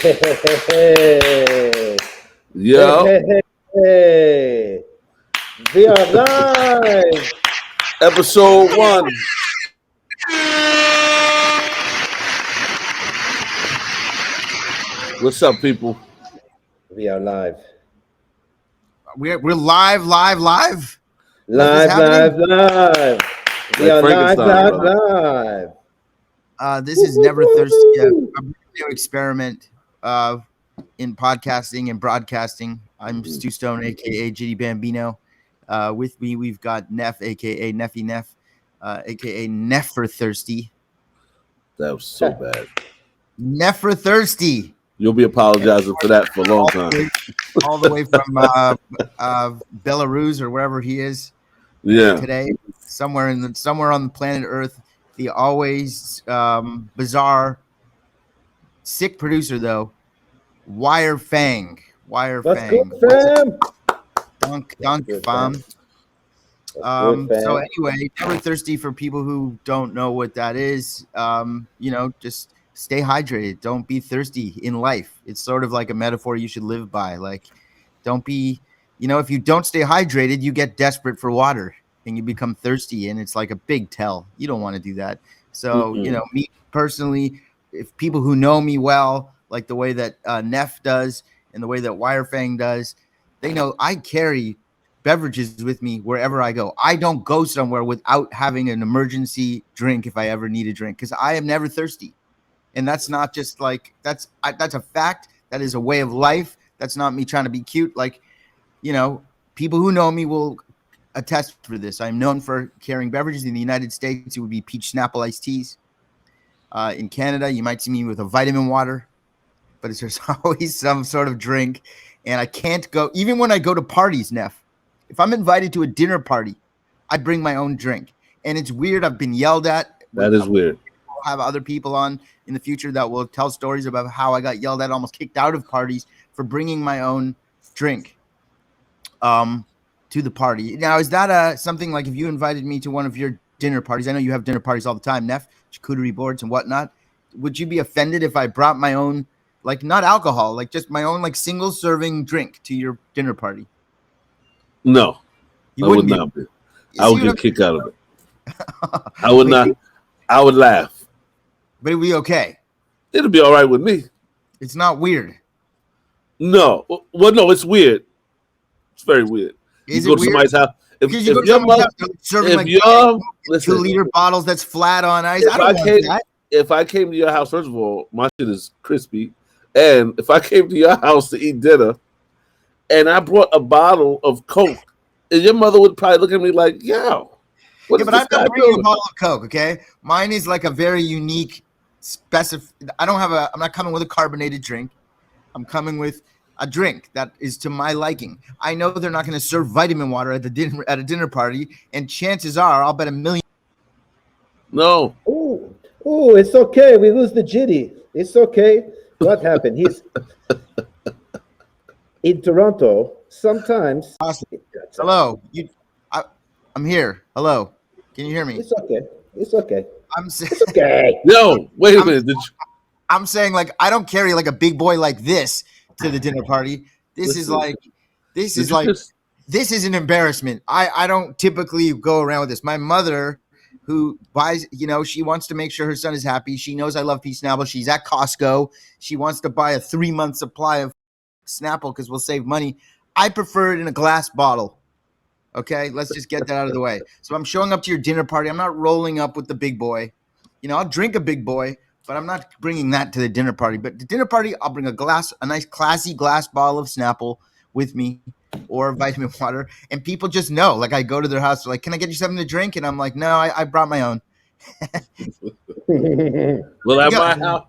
Hey. Yo, Hey. We are live. episode 1. What's up, people? We are live. We're live. Live. We are live. This is Never Thirsty, a new experiment in podcasting and broadcasting. I'm Stu Stone, aka Jitty Bambino. With me, we've got Neff, aka Neffy Neff, aka NVRThirsty. That was so bad. NVRThirsty. You'll be apologizing for that for a long time. All the way from Belarus or wherever he is. Yeah. Today, somewhere on the planet Earth. The always bizarre, sick producer though, WireFang. WireFang. Dunk fam. So anyway, Never Thirsty, for people who don't know what that is. Just stay hydrated. Don't be thirsty in life. It's sort of like a metaphor you should live by. Like, don't be, if you don't stay hydrated, you get desperate for water and you become thirsty, and it's like a big tell. You don't want to do that. So, me personally, if people who know me well, like the way that Neff does and the way that WireFang does, they know I carry beverages with me wherever I go. I don't go somewhere without having an emergency drink if I ever need a drink, because I am never thirsty. And that's not just like, that's a fact. That is a way of life. That's not me trying to be cute. Like, people who know me will attest for this. I'm known for carrying beverages. In the United States, it would be peach Snapple iced teas. In Canada, you might see me with a vitamin water, but there's always some sort of drink. And I can't go, even when I go to parties, Neff, if I'm invited to a dinner party, I bring my own drink. And it's weird. I've been yelled at. That is weird. I'll have other people on in the future that will tell stories about how I got yelled at, almost kicked out of parties for bringing my own drink to the party. Now, is that something like if you invited me to one of your dinner parties? I know you have dinner parties all the time, Neff, charcuterie boards and whatnot. Would you be offended if I brought my own, like, not alcohol, like just my own, like, single serving drink to your dinner party? No, You I would wouldn't not be. I would get kicked out of it. I would not. I would laugh. But it'd be okay. It'll be all right with me. It's not weird. No. Well, no, it's weird. It's very weird. Is you it go to weird? somebody's house. If Because your mother, serving if like your listen, 2-liter bottles that's flat on ice. If I came to your house, first of all, my shit is crispy. And if I came to your house to eat dinner and I brought a bottle of Coke, and your mother would probably look at me like, yo. But I'm not bringing a bottle of Coke, okay? Mine is like a very unique I'm not coming with a carbonated drink. I'm coming with a drink that is to my liking. I know they're not going to serve vitamin water at a dinner party, and chances are I'll bet $1 million. No. Oh, it's okay. We lose the Jitty. It's okay. What happened? He's in Toronto. Sometimes. Hello. I'm here. Hello. Can you hear me? It's okay. It's okay. It's okay. No, wait a minute. I'm saying, like, I don't carry like a big boy like this to the dinner party. This is an embarrassment. I don't typically go around with this. My mother, who buys, she wants to make sure her son is happy. She knows I love peach Snapple. She's at Costco. She wants to buy a 3-month supply of Snapple because we'll save money. I prefer it in a glass bottle. Okay, let's just get that out of the way. So I'm showing up to your dinner party. I'm not rolling up with the big boy. I'll drink a big boy, but I'm not bringing that to the dinner party. But the dinner party, I'll bring a nice classy glass bottle of Snapple with me, or vitamin water. And people just know, like, I go to their house, they're like, can I get you something to drink? And I'm like, no, I brought my own. Well, at my house,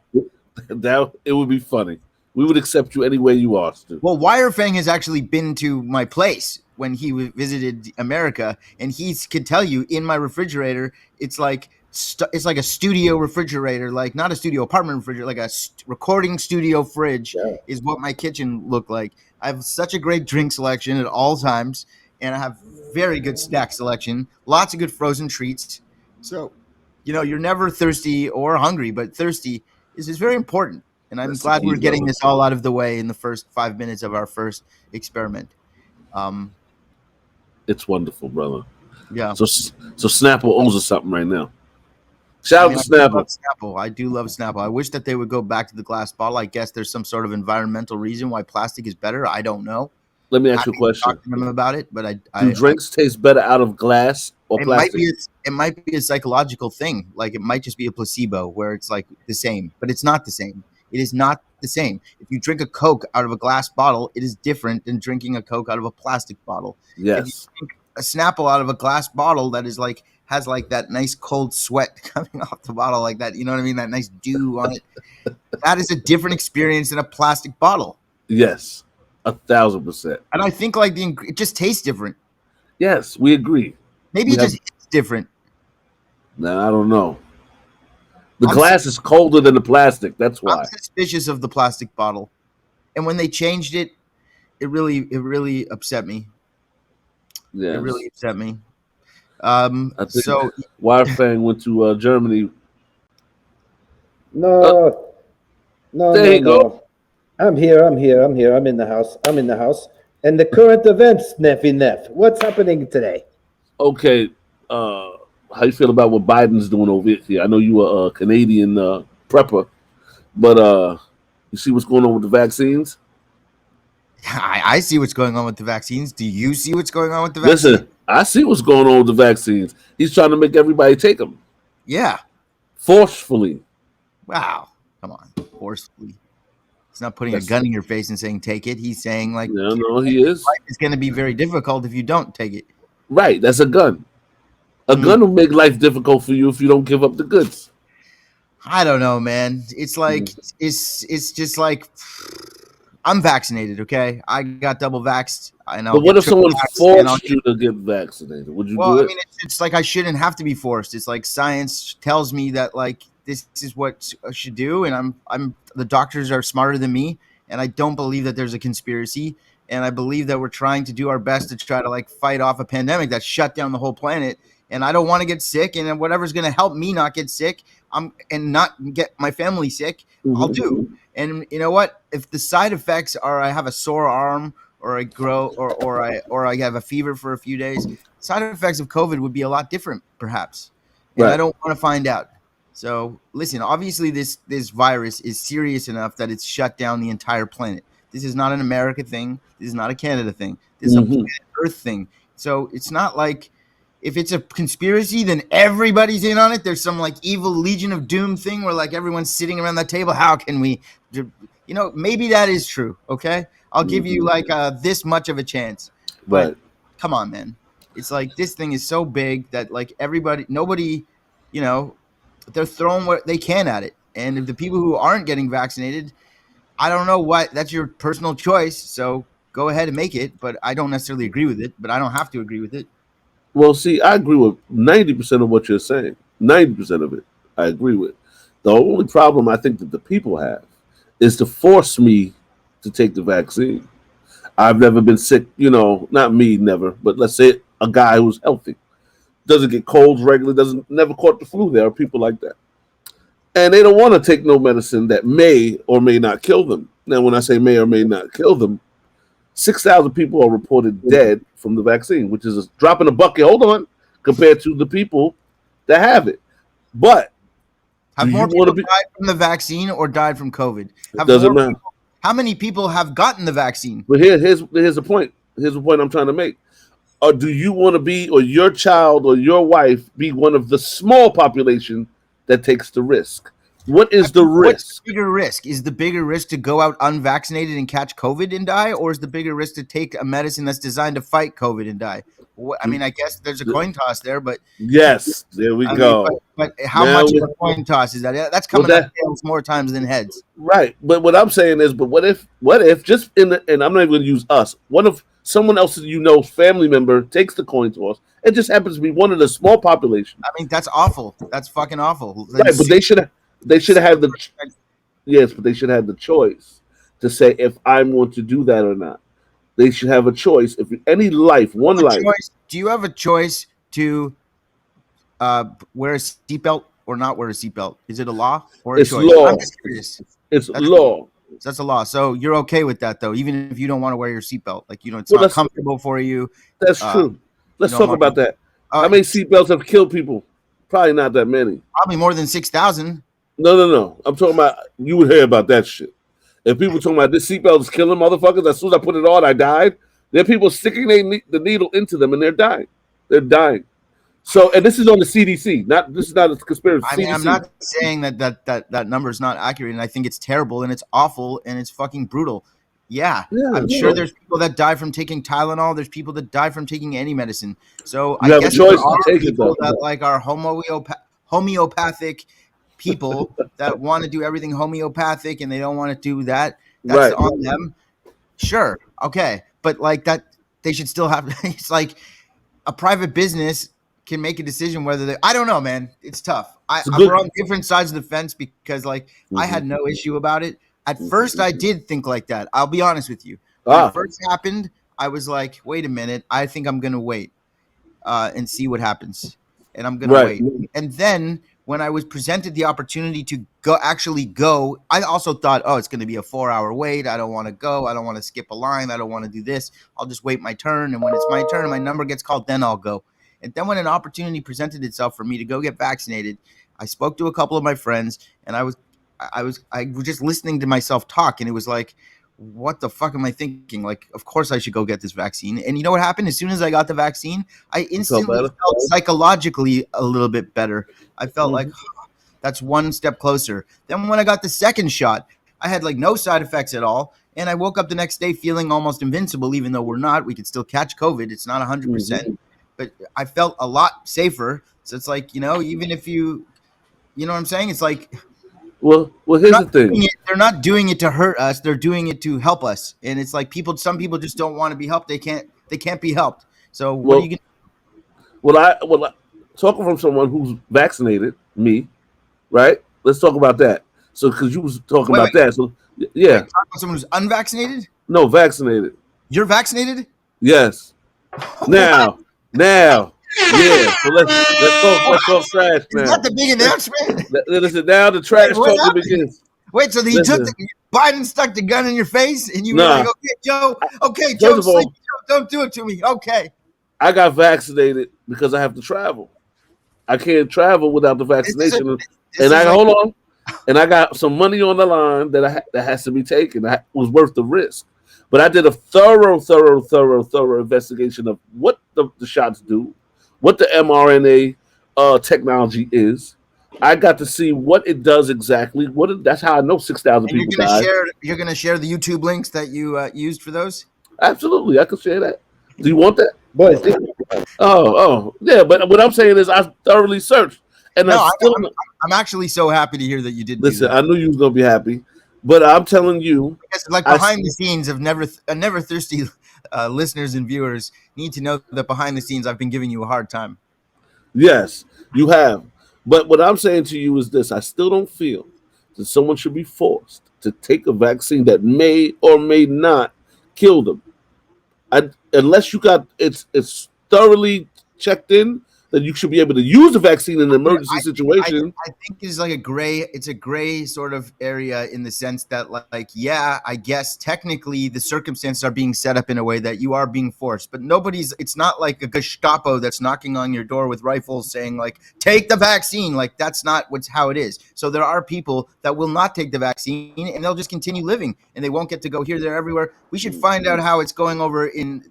it would be funny. We would accept you any way you are, Stu. Well, WireFang has actually been to my place when he visited America, and he could tell you in my refrigerator, it's like a studio refrigerator, like not a studio apartment refrigerator, like a recording studio fridge is what my kitchen looked like. I have such a great drink selection at all times, and I have very good snack selection, lots of good frozen treats. So, you're never thirsty or hungry, but thirsty is very important. And I'm That's the glad key, we're getting brother. this all out of the way in the first 5 minutes of our first experiment. It's wonderful, brother. Yeah. So Snapple owes us something right now. Shout out to Snapple. I do love Snapple. I wish that they would go back to the glass bottle. I guess there's some sort of environmental reason why plastic is better. I don't know. Let me ask you a question. Talk to them about it, but Do drinks taste better out of glass or plastic? It might be a psychological thing. Like it might just be a placebo where it's like the same, but it's not the same. It is not the same. If you drink a Coke out of a glass bottle, it is different than drinking a Coke out of a plastic bottle. Yes. If you drink a Snapple out of a glass bottle that is like has like that nice cold sweat coming off the bottle like that, you know what I mean? That nice dew on it. That is a different experience than a plastic bottle. Yes, 1,000%. And I think like it just tastes different. Yes, we agree. Maybe it just is different. No, I don't know. The glass is colder than the plastic. That's why. I'm suspicious of the plastic bottle, and when they changed it, it really upset me. Yeah, it really upset me. I think so WireFang went to Germany. No. There you go. I'm here. I'm in the house. And the current events, Neffy Neff. What's happening today? Okay. How you feel about what Biden's doing over here? I know you are a Canadian prepper, but you see what's going on with the vaccines? I see what's going on with the vaccines. Do you see what's going on with the vaccines? Listen, I see what's going on with the vaccines. He's trying to make everybody take them. Yeah. Forcefully. Wow. Come on. Forcefully. He's not putting a gun in your face and saying, take it. He's saying, like, no, he is. Life is going to be very difficult if you don't take it. Right. That's a gun. A gun will make life difficult for you if you don't give up the goods. I don't know, man. It's like, it's just like, I'm vaccinated, okay? I got double vaxxed. But what if someone forced you to get vaccinated? Would you do it? Well, I mean, it's like I shouldn't have to be forced. It's like science tells me that, like, this is what I should do, and I'm the doctors are smarter than me, and I don't believe that there's a conspiracy, and I believe that we're trying to do our best to try to like fight off a pandemic that shut down the whole planet. And I don't want to get sick, and whatever's going to help me not get sick, and not get my family sick, I'll do. And you know what? If the side effects are I have a sore arm, or I grow, or I have a fever for a few days, side effects of COVID would be a lot different, perhaps. And I don't want to find out. So listen, obviously this virus is serious enough that it's shut down the entire planet. This is not an America thing. This is not a Canada thing. This is a planet Earth thing. So it's not like if it's a conspiracy, then everybody's in on it. There's some like evil Legion of Doom thing where like everyone's sitting around that table. How can we, maybe that is true. Okay. I'll give you like this much of a chance. But come on, man. It's like this thing is so big that like nobody, they're throwing what they can at it. And if the people who aren't getting vaccinated, I don't know what, that's your personal choice. So go ahead and make it. But I don't necessarily agree with it, but I don't have to agree with it. Well, see, I agree with 90% of what you're saying. 90% of it, I agree with. The only problem I think that the people have is to force me to take the vaccine. I've never been sick, not me, never, but let's say a guy who's healthy, doesn't get colds regularly, never caught the flu. There are people like that. And they don't want to take no medicine that may or may not kill them. Now, when I say may or may not kill them, 6,000 people are reported dead from the vaccine, which is a drop in the bucket. Hold on, compared to the people that have it. But have more people died from the vaccine or died from COVID? Doesn't matter. How many people have gotten the vaccine? But here's the point. Here's the point I'm trying to make. Or do you want to be, or your child or your wife be one of the small population that takes the risk? What is the risk? What's the bigger risk? Is the bigger risk to go out unvaccinated and catch COVID and die, or is the bigger risk to take a medicine that's designed to fight COVID and die? I mean, I guess there's a coin toss there, but yes, there we go. But how much of a coin toss is that? That's coming up tails more times than heads. Right. But what I'm saying is, but what if just and I'm not even going to use us. What if someone else's family member takes the coin toss? It just happens to be one of the small population. I mean, that's awful. That's fucking awful. Right, but they should have had the but they should have the choice to say if I'm going to do that or not. They should have a choice. If any life, one life. Do you have a choice to wear a seatbelt or not wear a seatbelt? Is it a law or a choice? Law. I'm just curious. It's law. So that's a law. So you're okay with that, though, even if you don't want to wear your seatbelt. Like, it's Well, not comfortable for you. That's true. Let's talk about that. How many seatbelts have killed people? Probably not that many. Probably more than 6,000. No. I'm talking about, you would hear about that shit. If people talking about this seatbelt is killing motherfuckers, as soon as I put it on, I died. There are people sticking the needle into them and they're dying. They're dying. So, and this is on the CDC. This is not a conspiracy. I mean, I'm not saying that number is not accurate, and I think it's terrible and it's awful and it's fucking brutal. Yeah, I'm sure there's people that die from taking Tylenol. There's people that die from taking any medicine. So I guess there are people that like are homeopathic people that want to do everything homeopathic and they don't want to do that. That's on them. Sure, okay, but like that, they should still have. It's like a private business can make a decision whether they. I don't know, man. It's tough. We're on different sides of the fence because, like, I had no issue about it. At first, I did think like that. I'll be honest with you. When it first happened, I was like, wait a minute. I think I'm going to wait and see what happens. And I'm going to wait. And then when I was presented the opportunity to go, I also thought, oh, it's going to be a 4-hour wait. I don't want to go. I don't want to skip a line. I don't want to do this. I'll just wait my turn. And when it's my turn and my number gets called, then I'll go. And then when an opportunity presented itself for me to go get vaccinated, I spoke to a couple of my friends and I was just listening to myself talk, and it was like, what the fuck am I thinking? Like, of course I should go get this vaccine. And you know what happened? As soon as I got the vaccine, I instantly felt psychologically a little bit better. I felt like, that's one step closer. Then when I got the second shot, I had like no side effects at all. And I woke up the next day feeling almost invincible, even though we're not. We could still catch COVID. It's not 100%. But I felt a lot safer. So it's like, even if you know what I'm saying? It's like, well, here's the thing. They're not doing it to hurt us. They're doing it to help us. And it's like some people just don't want to be helped. They can't be helped. So what are you going to do? Well, talking from someone who's vaccinated, me, right? Let's talk about that. So, because you was talking about that. So, yeah. Talking about someone who's unvaccinated? No, vaccinated. You're vaccinated? Yes. Now. Yeah, so let's talk trash now. Is that the big announcement? Listen, now the trash talking begins. Wait, so Biden stuck the gun in your face and you were like, okay, Joe, sleep, don't do it to me. Okay. I got vaccinated because I have to travel. I can't travel without the vaccination. Hold on. And I got some money on the line that has to be taken. That was worth the risk. But I did a thorough investigation of what the shots do, what the mRNA technology is. I got to see what it does exactly. That's how I know 6,000 people died. You're going to share the YouTube links that you used for those? Absolutely, I can share that. Do you want that? Boys, yeah. But what I'm saying is, I thoroughly searched, and I'm actually so happy to hear that you did. Listen, I knew you was gonna be happy, but I'm telling you, like behind the scenes of Never Thirsty listeners and viewers need to know that behind the scenes I've been giving you a hard time. Yes, you have. But what I'm saying to you is this: I still don't feel that someone should be forced to take a vaccine that may or may not kill them. Unless you got it's thoroughly checked in, that you should be able to use the vaccine in an emergency situation. I think it's like a gray sort of area in the sense that, like, yeah, I guess technically the circumstances are being set up in a way that you are being forced, but it's not like a Gestapo that's knocking on your door with rifles saying like, take the vaccine. Like, that's not how it is. So there are people that will not take the vaccine and they'll just continue living and they won't get to go here, there, everywhere. We should find out how it's going over in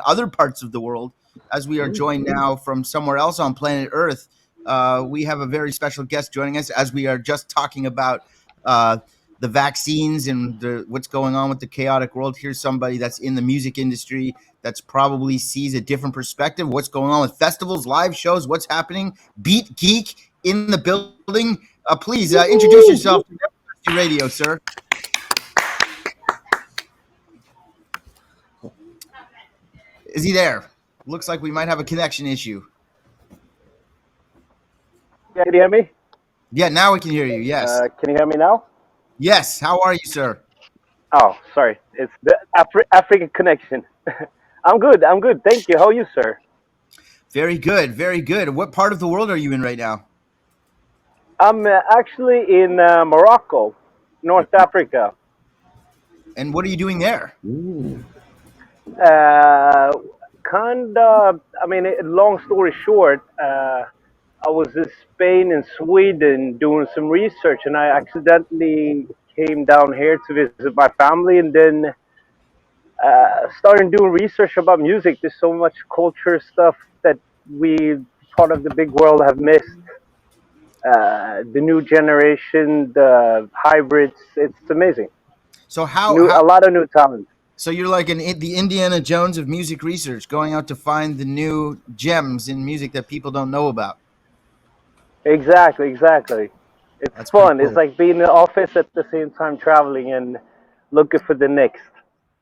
other parts of the world. As we are joined now from somewhere else on planet Earth, we have a very special guest joining us as we are just talking about the vaccines and what's going on with the chaotic world. Here's somebody that's in the music industry that's probably sees a different perspective. What's going on with festivals, live shows, what's happening? Beat Geek in the building. Please introduce yourself to Jannusi Radio, sir. Is he there? Looks like we might have a connection issue. Yeah, can you hear me? Yeah, now we can hear you. Yes. Can you hear me now? Yes. How are you, sir? Oh, sorry. It's the African connection. I'm good. Thank you. How are you, sir? Very good. Very good. What part of the world are you in right now? I'm actually in Morocco. North Africa. And what are you doing there? I mean, long story short, I was in Spain and Sweden doing some research, and I accidentally came down here to visit my family, and then started doing research about music. There's so much culture stuff that we, part of the big world, have missed. The new generation, the hybrids, it's amazing. So A lot of new talent. So you're like the Indiana Jones of music research, going out to find the new gems in music that people don't know about. Exactly. It's That's fun. pretty cool. It's like being in the office at the same time traveling and looking for the next.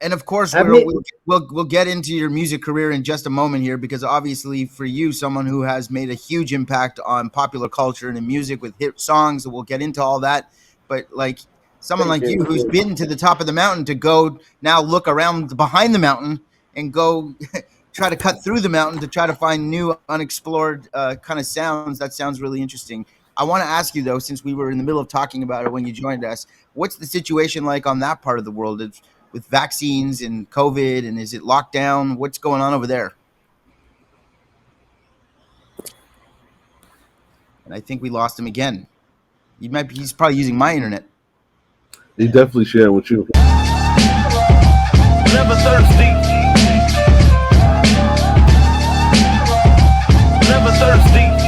And of course, I mean- we'll get into your music career in just a moment here, because obviously for you, someone who has made a huge impact on popular culture and in music with hit songs, we'll get into all that. But like someone Thank like you. you who's been to the top of the mountain to go now look around behind the mountain and go try to cut through the mountain to try to find new unexplored kind of sounds. That sounds really interesting. I want to ask you though, since we were in the middle of talking about it when you joined us, what's the situation like on that part of the world with vaccines and COVID, and is it locked down? What's going on over there? And I think we lost him again. He's probably using my internet. He definitely sharing with you. Never thirsty. Never thirsty.